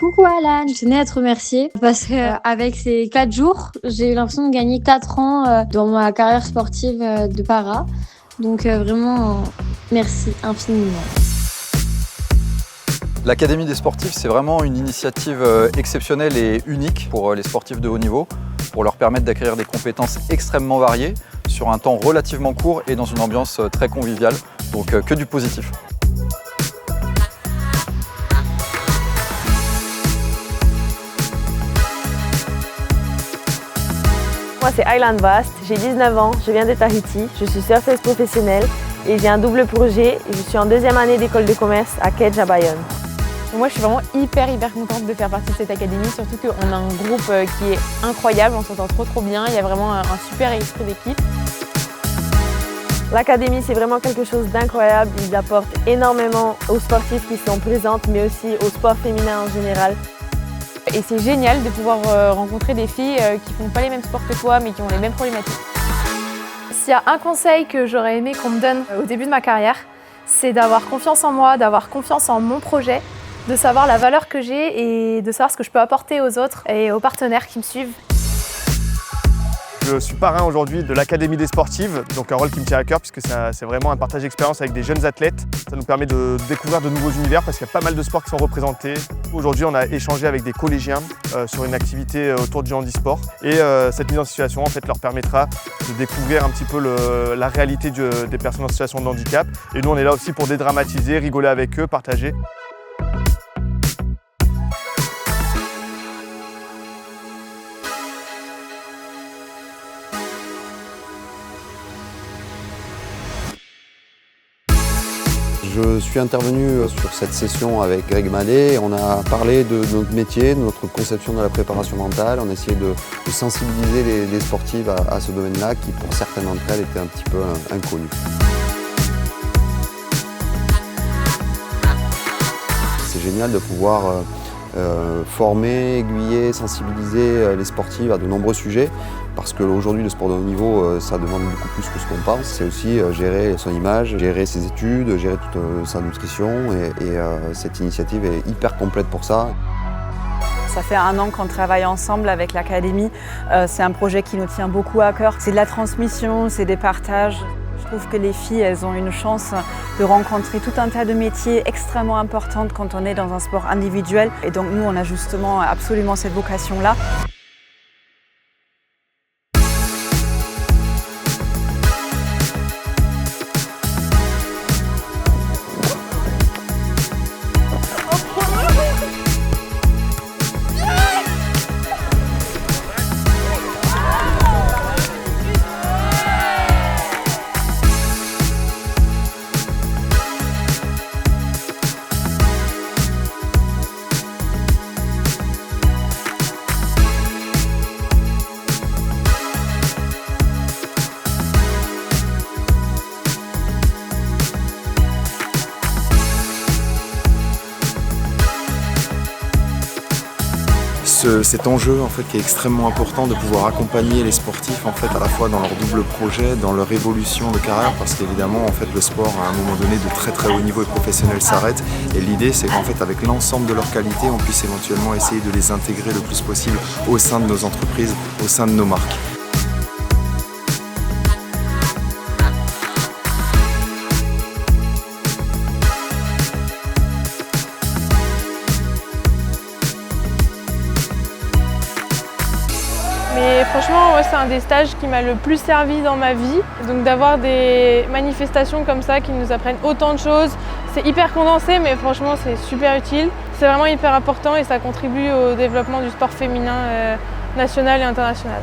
Coucou Alan, je tenais à te remercier parce qu'avec ces 4 jours, j'ai eu l'impression de gagner 4 ans dans ma carrière sportive de para. Donc vraiment, merci infiniment. L'Académie des sportifs, c'est vraiment une initiative exceptionnelle et unique pour les sportifs de haut niveau, pour leur permettre d'acquérir des compétences extrêmement variées sur un temps relativement court et dans une ambiance très conviviale, donc que du positif. Moi c'est Aylan Vast, j'ai 19 ans, je viens de Tahiti, je suis surfeuse professionnelle et j'ai un double projet. Je suis en 2e année d'école de commerce à Kedge à Bayonne. Moi je suis vraiment hyper contente de faire partie de cette académie, surtout qu'on a un groupe qui est incroyable, on s'entend trop bien, il y a vraiment un super esprit d'équipe. L'académie c'est vraiment quelque chose d'incroyable, ils apportent énormément aux sportifs qui sont présents mais aussi au sport féminin en général. Et c'est génial de pouvoir rencontrer des filles qui font pas les mêmes sports que toi mais qui ont les mêmes problématiques. S'il y a un conseil que j'aurais aimé qu'on me donne au début de ma carrière, c'est d'avoir confiance en moi, d'avoir confiance en mon projet, de savoir la valeur que j'ai et de savoir ce que je peux apporter aux autres et aux partenaires qui me suivent. Je suis parrain aujourd'hui de l'Académie des sportives, donc un rôle qui me tient à cœur puisque c'est vraiment un partage d'expérience avec des jeunes athlètes. Ça nous permet de découvrir de nouveaux univers parce qu'il y a pas mal de sports qui sont représentés. Aujourd'hui, on a échangé avec des collégiens sur une activité autour du handisport et cette mise en situation en fait, leur permettra de découvrir un petit peu la réalité des personnes en situation de handicap. Et nous, on est là aussi pour dédramatiser, rigoler avec eux, partager. Je suis intervenu sur cette session avec Greg Mallet. On a parlé de notre métier, de notre conception de la préparation mentale. On a essayé de sensibiliser les sportives à ce domaine-là qui, pour certaines d'entre elles, était un petit peu inconnu. C'est génial de pouvoir former, aiguiller, sensibiliser les sportives à de nombreux sujets parce qu'aujourd'hui le sport de haut niveau ça demande beaucoup plus que ce qu'on pense. C'est aussi gérer son image, gérer ses études, gérer toute sa nutrition et cette initiative est hyper complète pour ça. Ça fait 1 an qu'on travaille ensemble avec l'Académie. C'est un projet qui nous tient beaucoup à cœur. C'est de la transmission, c'est des partages. Je trouve que les filles, elles ont une chance de rencontrer tout un tas de métiers extrêmement importants quand on est dans un sport individuel. Et donc nous, on a justement absolument cette vocation-là. Cet enjeu en fait, qui est extrêmement important de pouvoir accompagner les sportifs en fait, à la fois dans leur double projet, dans leur évolution de carrière parce qu'évidemment en fait, le sport à un moment donné de très haut niveau et professionnel s'arrête et l'idée c'est qu'en fait avec l'ensemble de leurs qualités on puisse éventuellement essayer de les intégrer le plus possible au sein de nos entreprises, au sein de nos marques. Mais franchement, c'est un des stages qui m'a le plus servi dans ma vie. Donc d'avoir des manifestations comme ça qui nous apprennent autant de choses, c'est hyper condensé mais franchement c'est super utile. C'est vraiment hyper important et ça contribue au développement du sport féminin national et international.